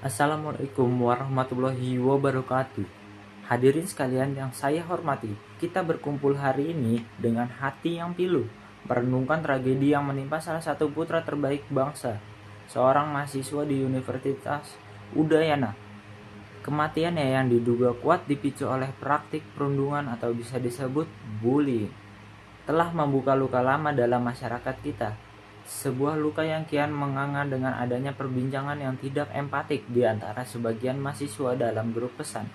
Assalamualaikum warahmatullahi wabarakatuh. Hadirin sekalian yang saya hormati, kita berkumpul hari ini dengan hati yang pilu, merenungkan tragedi yang menimpa salah satu putra terbaik bangsa, seorang mahasiswa di Universitas Udayana. Kematiannya yang diduga kuat dipicu oleh praktik perundungan atau bisa disebut bullying, telah membuka luka lama dalam masyarakat kita. Sebuah luka yang kian menganga dengan adanya perbincangan yang tidak empatik di antara sebagian mahasiswa dalam grup pesan.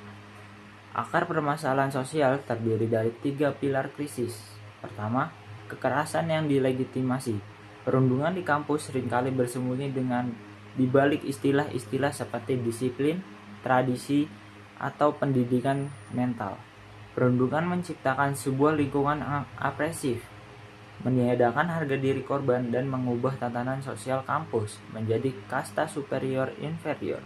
Akar permasalahan sosial terdiri dari 3 pilar krisis. Pertama, kekerasan yang dilegitimasi. Perundungan di kampus seringkali bersembunyi di balik istilah-istilah seperti disiplin, tradisi, atau pendidikan mental. Perundungan menciptakan sebuah lingkungan opresif, meniadakan harga diri korban, dan mengubah tatanan sosial kampus menjadi kasta superior inferior.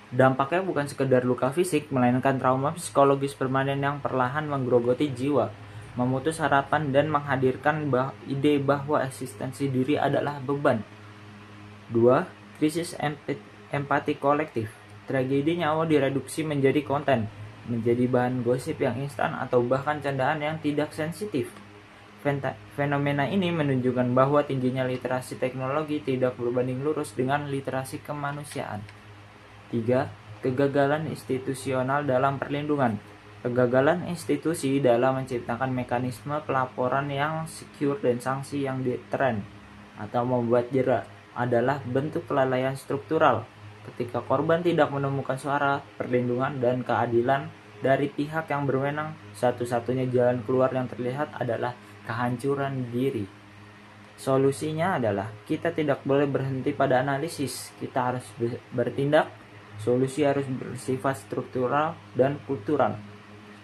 Dampaknya bukan sekedar luka fisik, melainkan trauma psikologis permanen yang perlahan menggerogoti jiwa, memutus harapan, dan menghadirkan ide bahwa eksistensi diri adalah beban. 2. Krisis empati kolektif. Tragedi nyawa direduksi menjadi konten, menjadi bahan gosip yang instan atau bahkan candaan yang tidak sensitif. Fenomena ini menunjukkan bahwa tingginya literasi teknologi tidak berbanding lurus dengan literasi kemanusiaan. 3. Kegagalan institusional dalam perlindungan. Kegagalan institusi dalam menciptakan mekanisme pelaporan yang secure dan sanksi yang deteran atau membuat jera adalah bentuk kelalaian struktural. Ketika korban tidak menemukan suara, perlindungan, dan keadilan dari pihak yang berwenang, satu-satunya jalan keluar yang terlihat adalah kehancuran diri. Solusinya adalah kita tidak boleh berhenti pada analisis, kita harus bertindak. Solusi harus bersifat struktural dan kultural.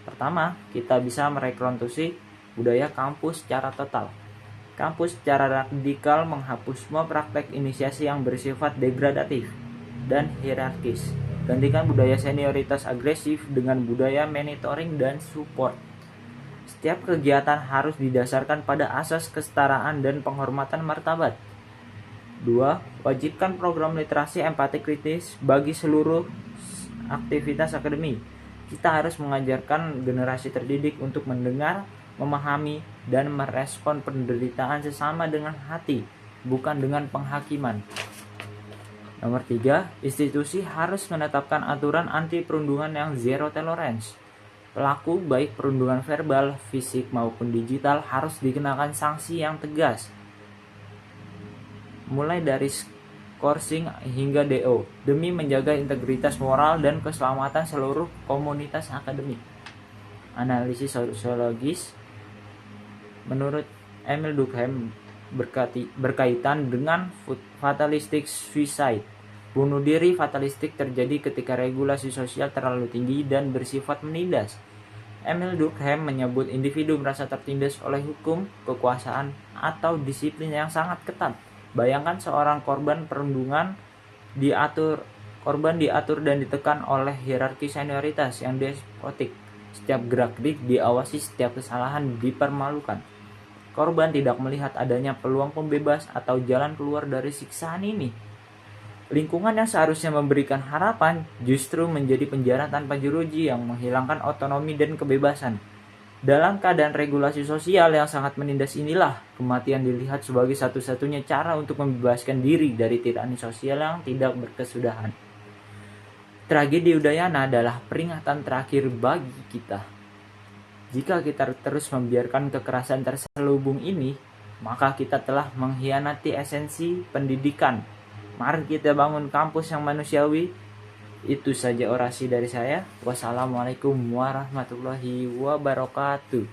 Pertama, kita bisa merekonstruksi budaya kampus secara total. Kampus secara radikal menghapus semua praktek inisiasi yang bersifat degradatif dan hierarkis. Gantikan budaya senioritas agresif dengan budaya mentoring dan support. Setiap kegiatan harus didasarkan pada asas kesetaraan dan penghormatan martabat. 2. Wajibkan program literasi empati kritis bagi seluruh aktivitas akademi. Kita harus mengajarkan generasi terdidik untuk mendengar, memahami, dan merespon penderitaan sesama dengan hati, bukan dengan penghakiman. Nomor 3. Institusi harus menetapkan aturan anti perundungan yang zero tolerance. Pelaku baik perundungan verbal, fisik, maupun digital harus dikenakan sanksi yang tegas, mulai dari skorsing hingga DO, demi menjaga integritas moral dan keselamatan seluruh komunitas akademik. Analisis sosiologis menurut Emil Durkheim berkaitan dengan fatalistic suicide. Bunuh diri fatalistik terjadi ketika regulasi sosial terlalu tinggi dan bersifat menindas. Emil Durkheim menyebut individu merasa tertindas oleh hukum, kekuasaan, atau disiplin yang sangat ketat. Bayangkan seorang korban perundungan diatur dan ditekan oleh hierarki senioritas yang despotik. Setiap gerak-gerik diawasi, setiap kesalahan dipermalukan. Korban tidak melihat adanya peluang pembebas atau jalan keluar dari siksaan ini. Lingkungan yang seharusnya memberikan harapan justru menjadi penjara tanpa jeruji yang menghilangkan otonomi dan kebebasan. Dalam keadaan regulasi sosial yang sangat menindas inilah, kematian dilihat sebagai satu-satunya cara untuk membebaskan diri dari tirani sosial yang tidak berkesudahan. Tragedi Udayana adalah peringatan terakhir bagi kita. Jika kita terus membiarkan kekerasan terselubung ini, maka kita telah mengkhianati esensi pendidikan. Mari kita bangun kampus yang manusiawi. Itu saja orasi dari saya. Wassalamualaikum warahmatullahi wabarakatuh.